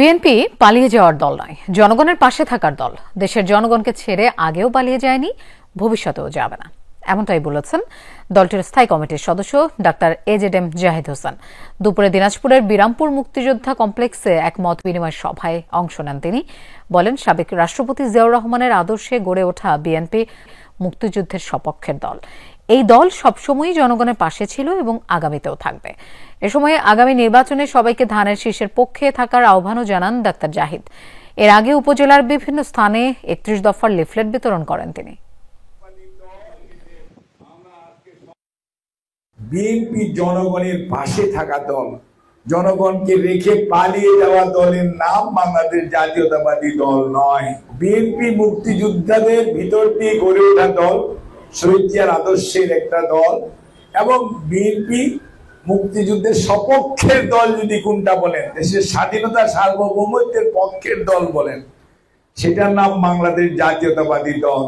BNP পালিয়ে যাওয়ার দল নয়, জনগণের পাশে থাকার দল। দেশের জনগণকে ছেড়ে আগেও পালিয়ে যায়নি, ভবিষ্যতেও যাবে না, এমনটাই বলেছেন দলটির স্থায়ী কমিটির সদস্য ডাক্তার এজেডএম জাহিদ হোসেন। দুপুরে দিনাজপুরের বিরামপুর মুক্তিযোদ্ধা কমপ্লেক্সে এক মত বিনিময় সভায় অংশ নেন তিনি। বলেন, সাবেক রাষ্ট্রপতি জিয়াউর রহমানের আদর্শে গড়ে ওঠা বিএনপি মুক্তিযুদ্ধের সপক্ষের দল। এই দল সবসময়ই জনগণের পাশে ছিল এবং আগামীতেও থাকবে। এ সময় আগামী নির্বাচনে সবাইকে ধানের শীষের পক্ষে থাকার আহ্বানও জানান ডাক্তার জাহিদ। এর আগে উপজেলার বিভিন্ন স্থানে ৩১ দফার লিফলেট বিতরণ করেন তিনি। বিএনপি জনগণের পাশে থাকা দল, জনগণকে রেখে পালিয়ে যাওয়া দলের নাম বাংলাদেশ জাতীয়তাবাদী দল নয়। বিএনপি মুক্তিযোদ্ধাদের ভিতর দিয়ে গড়ে ওঠা দল, শহীদ জিয়ার আদর্শের একটা দল, এবং বিএনপি মুক্তিযুদ্ধের সপক্ষের দল যদি কোনটা বলেন, দেশের স্বাধীনতা সার্বভৌমত্বের পক্ষের দল বলেন, সেটার নাম বাংলাদেশ জাতীয়তাবাদী দল।